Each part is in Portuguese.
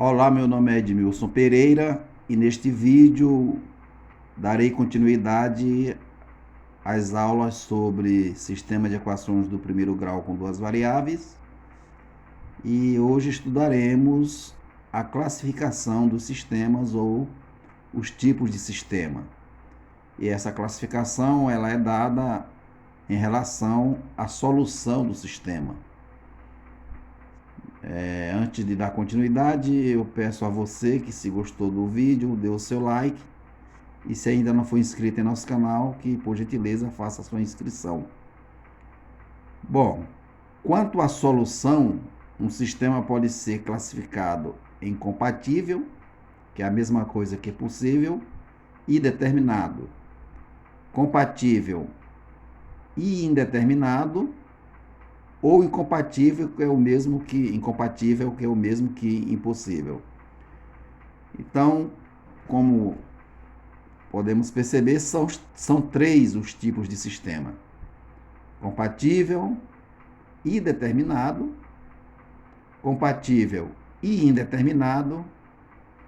Olá, meu nome é Edmilson Pereira e neste vídeo darei continuidade às aulas sobre sistema de equações do primeiro grau com duas variáveis e hoje estudaremos a classificação dos sistemas ou os tipos de sistema. E essa classificação ela é dada em relação à solução do sistema. Antes de dar continuidade, eu peço a você que, se gostou do vídeo, dê o seu like. E se ainda não for inscrito em nosso canal, que por gentileza faça a sua inscrição. Bom, quanto à solução, um sistema pode ser classificado em compatível, que é a mesma coisa que possível, e determinado. Compatível e indeterminado, ou incompatível, que é o mesmo que incompatível, que é o mesmo que impossível. Então, como podemos perceber, são três os tipos de sistema: compatível e determinado, compatível e indeterminado,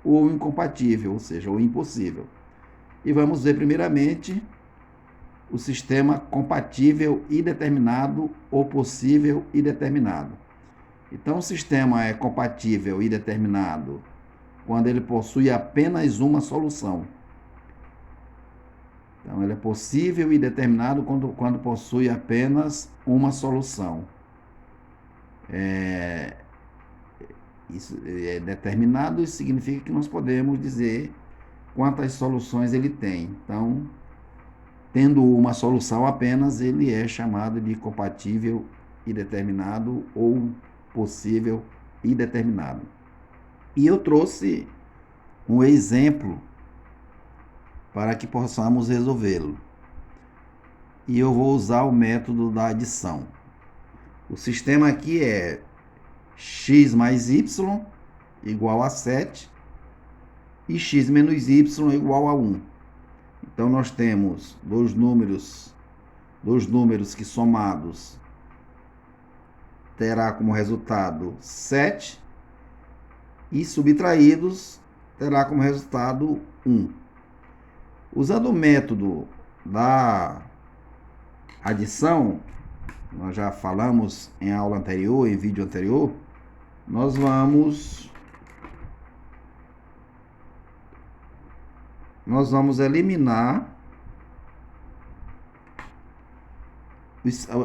ou incompatível, ou seja, o impossível. E vamos ver primeiramente o sistema compatível e determinado, ou possível e determinado. Então, o sistema é compatível e determinado quando ele possui apenas uma solução. Então, ele é possível e determinado quando possui apenas uma solução. Isso é determinado, isso significa que nós podemos dizer quantas soluções ele tem. Então, tendo uma solução apenas, ele é chamado de compatível e determinado ou possível e determinado. E eu trouxe um exemplo para que possamos resolvê-lo. E eu vou usar o método da adição. O sistema aqui é x mais y igual a 7 e x menos y igual a 1. Então, nós temos dois números que somados terá como resultado 7 e subtraídos terá como resultado 1. Usando o método da adição, nós já falamos em aula anterior, em vídeo anterior, nós vamos eliminar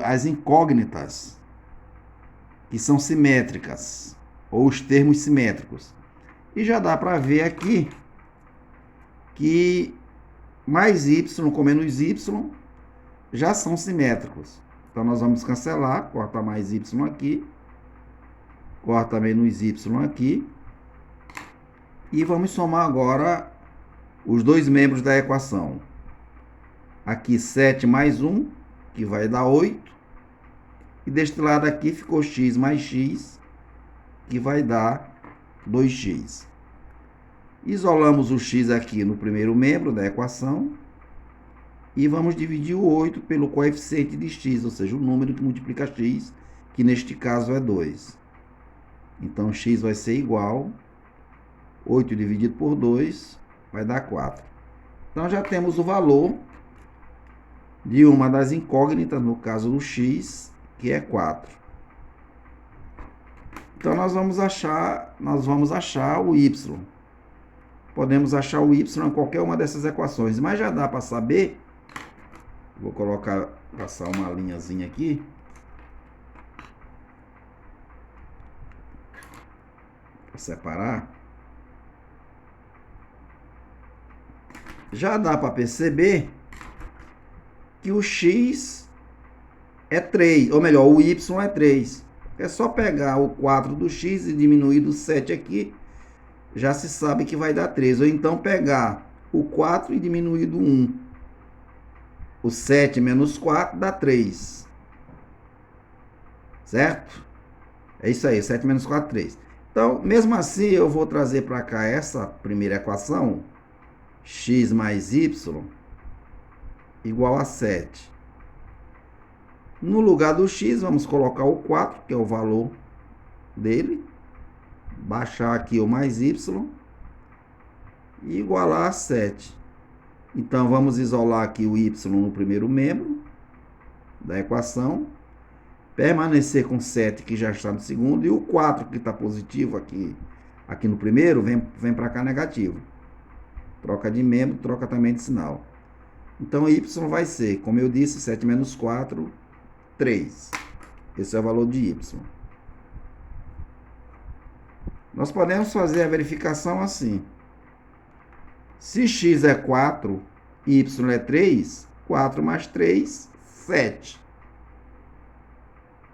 as incógnitas que são simétricas, ou os termos simétricos. E já dá para ver aqui que mais y com menos y já são simétricos. Então, nós vamos cancelar, corta mais y aqui, corta menos y aqui, e vamos somar agora os dois membros da equação. Aqui 7 mais 1, que vai dar 8, e deste lado aqui ficou x mais x, que vai dar 2x. Isolamos o x aqui no primeiro membro da equação e vamos dividir o 8 pelo coeficiente de x, ou seja, o número que multiplica x, que neste caso é 2. Então, x vai ser igual, 8 dividido por 2 vai dar 4. Então, já temos o valor de uma das incógnitas, no caso do x, que é 4. Então, nós vamos achar o y. Podemos achar o y em qualquer uma dessas equações, mas já dá para saber. Vou passar uma linhazinha aqui. Para separar. Já dá para perceber que o x é 3, ou melhor, o y é 3. É só pegar o 4 do x e diminuir do 7 aqui, já se sabe que vai dar 3. Ou então pegar o 4 e diminuir do 1. O 7 menos 4 dá 3. Certo? É isso aí, 7 menos 4, 3. Então, mesmo assim, eu vou trazer para cá essa primeira equação, x mais y igual a 7. No lugar do x, vamos colocar o 4, que é o valor dele. baixar aqui o mais y e igualar a 7. Então, vamos isolar aqui o y no primeiro membro da equação, permanecer com 7, que já está no segundo, e o 4, que está positivo aqui no primeiro, vem para cá negativo. Troca de membro, troca também de sinal. Então, y vai ser, como eu disse, 7 menos 4, 3. Esse é o valor de y. Nós podemos fazer a verificação assim. Se x é 4, y é 3, 4 mais 3, 7.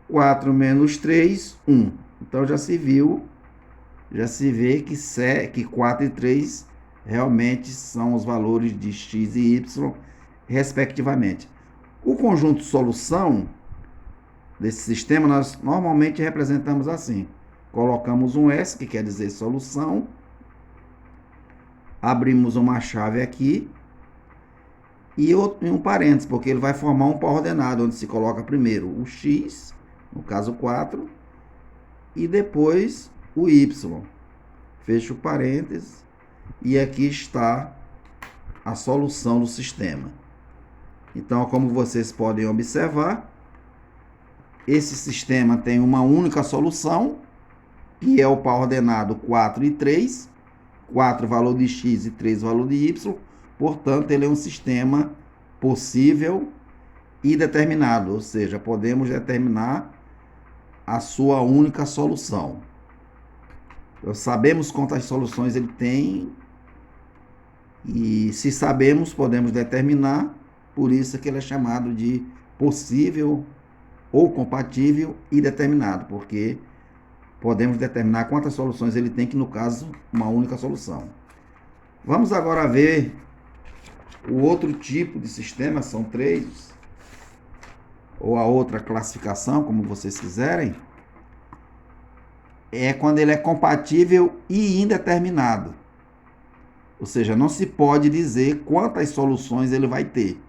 4 menos 3, 1. Então, já se vê que 4 e 3 realmente são os valores de x e y, respectivamente. O conjunto de solução desse sistema, nós normalmente representamos assim. Colocamos um S, que quer dizer solução. Abrimos uma chave aqui. E um parênteses, porque ele vai formar um par ordenado, onde se coloca primeiro o x, no caso 4, e depois o y. Fecho o parênteses. E aqui está a solução do sistema. Então, como vocês podem observar, esse sistema tem uma única solução, que é o par ordenado 4 e 3. 4 valor de x e 3 valor de y. Portanto, ele é um sistema possível e determinado, ou seja, podemos determinar a sua única solução. Então, sabemos quantas soluções ele tem e, se sabemos, podemos determinar, por isso que ele é chamado de possível ou compatível e determinado, porque podemos determinar quantas soluções ele tem, que no caso, uma única solução. Vamos agora ver o outro tipo de sistema, são 3, ou a outra classificação, como vocês quiserem, é quando ele é compatível e indeterminado. Ou seja, não se pode dizer quantas soluções ele vai ter.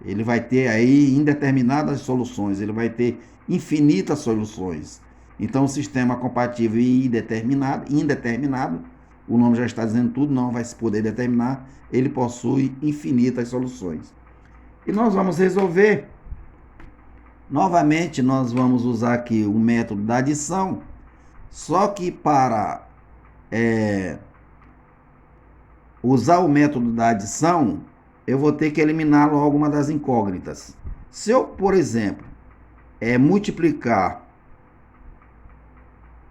Ele vai ter aí indeterminadas soluções, ele vai ter infinitas soluções. Então, o sistema compatível e indeterminado, o nome já está dizendo tudo, não vai se poder determinar, ele possui infinitas soluções. E nós vamos resolver. Novamente, nós vamos usar aqui o método da adição, só que para usar o método da adição, eu vou ter que eliminar logo uma das incógnitas. Se eu, por exemplo, multiplicar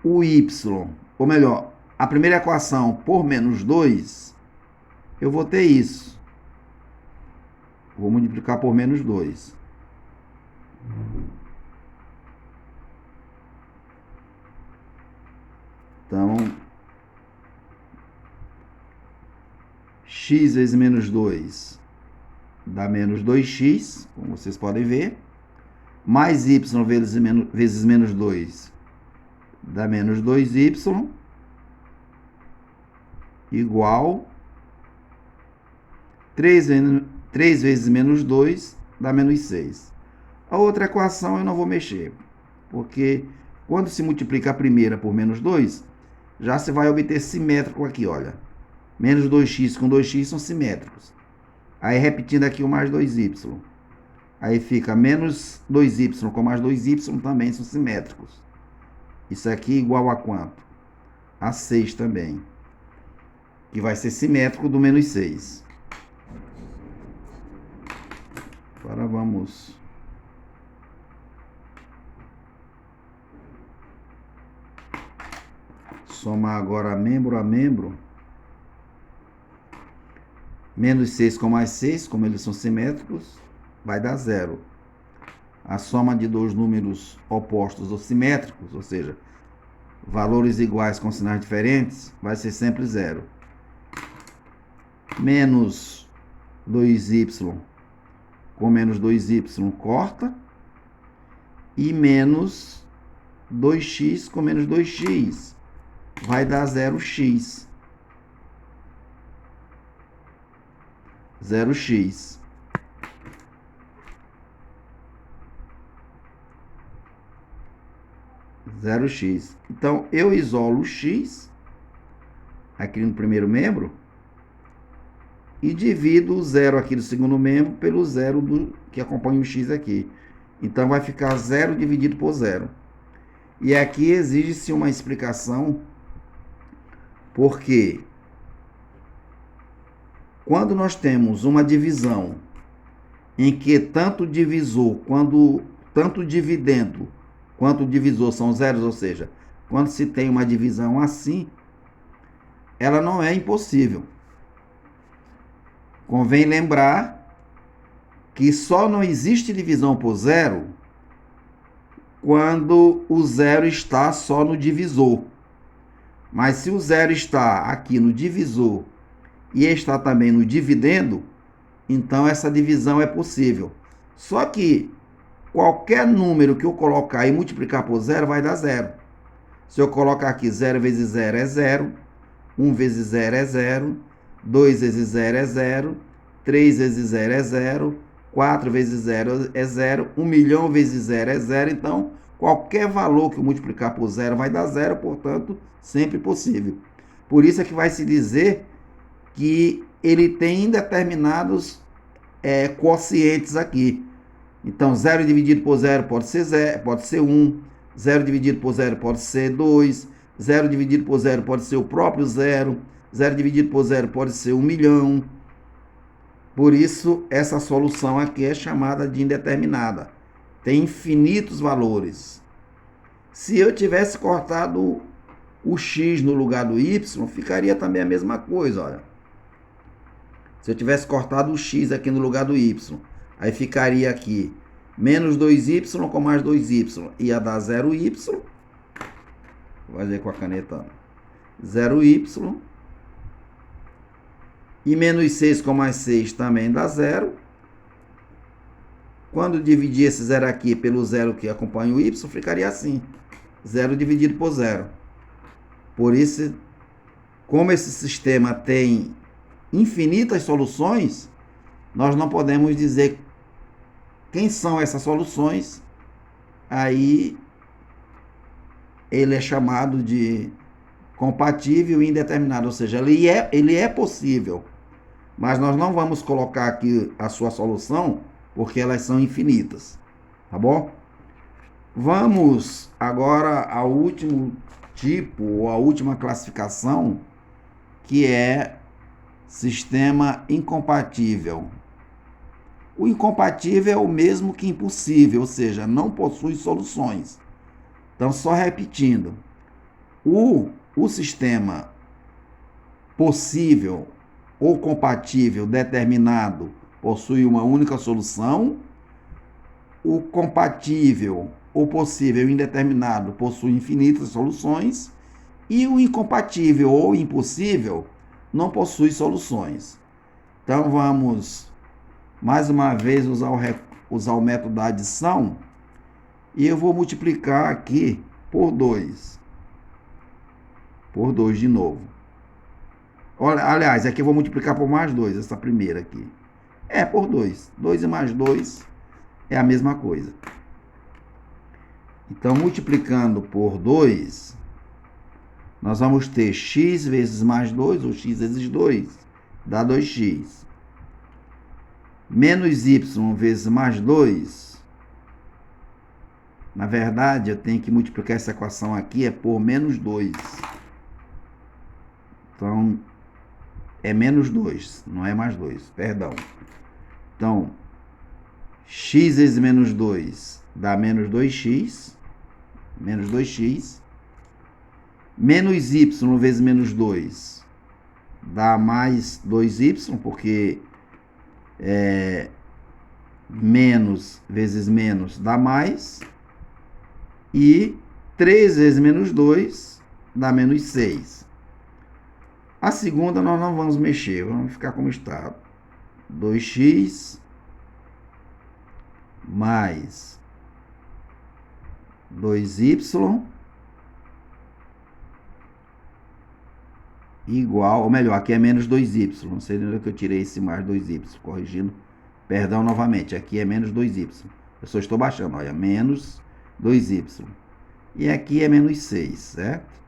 o y, ou melhor, a primeira equação por menos 2, eu vou ter isso. Vou multiplicar por menos 2. Então, x vezes menos 2 dá menos 2x, como vocês podem ver. Mais y vezes menos 2 dá menos 2y, igual 3 vezes menos 2 dá menos 6. A outra equação eu não vou mexer, porque quando se multiplica a primeira por menos 2, já se vai obter simétrico aqui, olha. Menos 2x com 2x são simétricos. Aí, repetindo aqui o mais 2y. Aí fica menos 2y com mais 2y também são simétricos. Isso aqui igual a quanto? A 6 também. Que vai ser simétrico do menos 6. Agora vamos somar agora membro a membro. Menos 6 com mais 6, como eles são simétricos, vai dar 0. A soma de dois números opostos ou simétricos, ou seja, valores iguais com sinais diferentes, vai ser sempre 0. Menos 2y com menos 2y corta. E menos 2x com menos 2x vai dar 0x. 0x. 0x. Então, eu isolo o x aqui no primeiro membro e divido o zero aqui do segundo membro pelo zero que acompanha o x aqui. Então, vai ficar 0 dividido por 0. E aqui exige-se uma explicação, porque quando nós temos uma divisão em que tanto divisor, tanto dividendo quanto divisor são zeros, ou seja, quando se tem uma divisão assim, ela não é impossível. Convém lembrar que só não existe divisão por zero quando o zero está só no divisor. Mas se o zero está aqui no divisor e está também no dividendo, então essa divisão é possível. Só que qualquer número que eu colocar e multiplicar por zero vai dar zero. Se eu colocar aqui 0 vezes 0 é 0, 1 vezes 0 é 0, 2 vezes 0 é 0, 3 vezes 0 é 0, 4 vezes 0 é 0, 1 milhão vezes 0 é 0. Então, qualquer valor que eu multiplicar por zero vai dar zero, portanto, sempre possível. Por isso é que vai se dizer que ele tem indeterminados quocientes aqui. Então, 0 dividido por 0 pode ser 1, 0 dividido por 0 pode ser 2, 0 dividido por 0 pode ser o próprio 0, 0 dividido por 0 pode ser 1 milhão. Por isso, essa solução aqui é chamada de indeterminada. Tem infinitos valores. Se eu tivesse cortado o x no lugar do y, ficaria também a mesma coisa, olha. Se eu tivesse cortado o x aqui no lugar do y, aí ficaria aqui menos 2y com mais 2y. Ia dar 0y. Vou fazer com a caneta. 0y. E menos 6 com mais 6 também dá 0. Quando dividir esse 0 aqui pelo 0 que acompanha o y, ficaria assim. 0 dividido por 0. Por isso, como esse sistema tem infinitas soluções, nós não podemos dizer quem são essas soluções. Aí ele é chamado de compatível e indeterminado, ou seja, ele é possível, mas nós não vamos colocar aqui a sua solução porque elas são infinitas, tá bom? Vamos agora ao último tipo, ou a última classificação, que é sistema incompatível. O incompatível é o mesmo que impossível, ou seja, não possui soluções. Então, só repetindo, o sistema possível ou compatível determinado possui uma única solução, o compatível ou possível indeterminado possui infinitas soluções, e o incompatível ou impossível não possui soluções. Então, vamos mais uma vez usar o método da adição, e eu vou multiplicar aqui por 2. Por 2 de novo. Olha, aliás, aqui eu vou multiplicar por mais 2, essa primeira aqui. Por 2. 2 e mais 2 é a mesma coisa. Então, multiplicando por 2, nós vamos ter x vezes mais 2, ou x vezes 2, dá 2x. Menos y vezes mais 2, na verdade, eu tenho que multiplicar essa equação aqui por menos 2. Então, é menos 2, não é mais 2, perdão. Então, x vezes menos 2 dá menos 2x, menos 2x. Menos y vezes menos 2 dá mais 2y, porque menos vezes menos dá mais. E 3 vezes menos 2 dá menos 6. A segunda nós não vamos mexer, vamos ficar como está. 2x mais 2y igual, ou melhor, aqui é menos 2y. Não sei de onde que eu tirei esse mais 2y, corrigindo. Perdão novamente, aqui é menos 2y. Eu só estou baixando, olha, menos 2y. E aqui é menos 6, certo?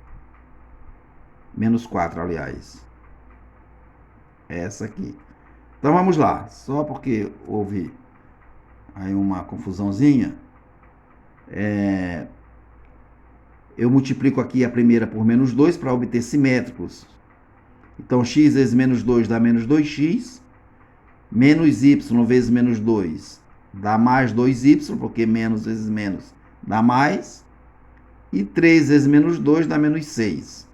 Menos 4, aliás. Essa aqui. Então vamos lá. Só porque houve aí uma confusãozinha. Eu multiplico aqui a primeira por menos 2 para obter simétricos. Então, x vezes menos 2 dá menos 2x. Menos y vezes menos 2 dá mais 2y, porque menos vezes menos dá mais. E 3 vezes menos 2 dá menos 6.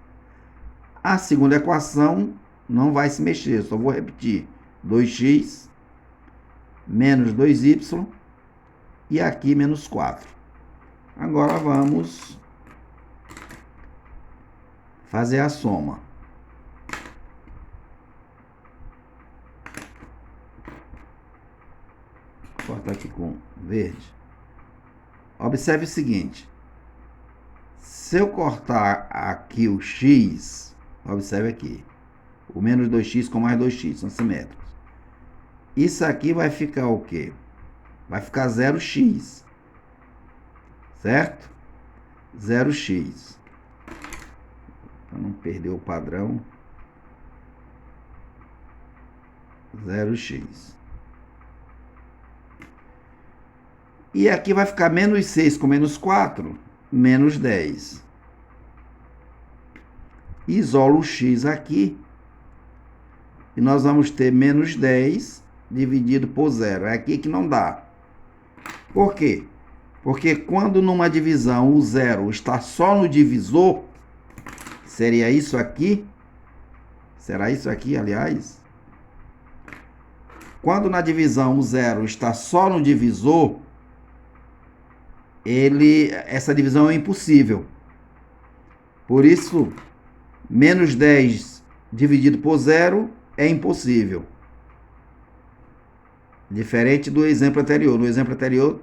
A segunda equação não vai se mexer, só vou repetir. 2x menos 2y e aqui menos 4. Agora vamos fazer a soma. Vou cortar aqui com verde. Observe o seguinte. Se eu cortar aqui o x, observe aqui. O menos 2x com mais 2x são simétricos. Isso aqui vai ficar o quê? Vai ficar 0x. Certo? 0x. Para não perder o padrão. 0x. E aqui vai ficar menos 6 com menos 4, menos 10. Isolo o x aqui. E nós vamos ter menos 10 dividido por 0. É aqui que não dá. Por quê? Porque quando numa divisão o 0 está só no divisor, seria isso aqui? Será isso aqui, aliás? Quando na divisão o 0 está só no divisor, essa divisão é impossível. Por isso, menos 10 dividido por 0 é impossível. Diferente do exemplo anterior. No exemplo anterior,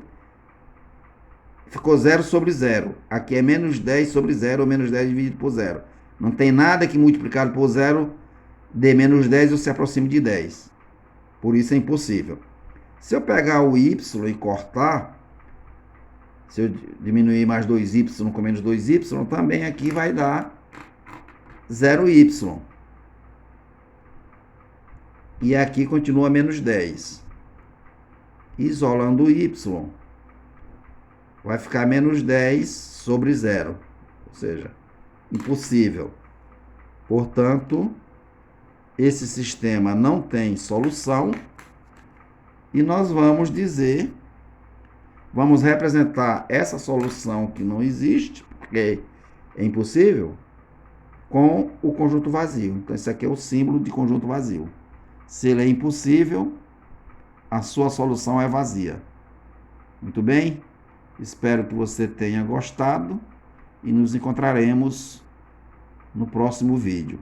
ficou 0 sobre 0. Aqui é menos 10 sobre 0 ou menos 10 dividido por 0. Não tem nada que multiplicado por 0 dê menos 10 ou se aproxime de 10. Por isso é impossível. Se eu pegar o y e cortar, se eu diminuir mais 2y com menos 2y, também aqui vai dar 0y. E aqui continua menos 10. Isolando o y, vai ficar menos 10 sobre 0. Ou seja, impossível. Portanto, esse sistema não tem solução. E nós vamos dizer, vamos representar essa solução que não existe, porque é impossível, com o conjunto vazio. Então, esse aqui é o símbolo de conjunto vazio. Se ele é impossível, a sua solução é vazia. Muito bem? Espero que você tenha gostado e nos encontraremos no próximo vídeo.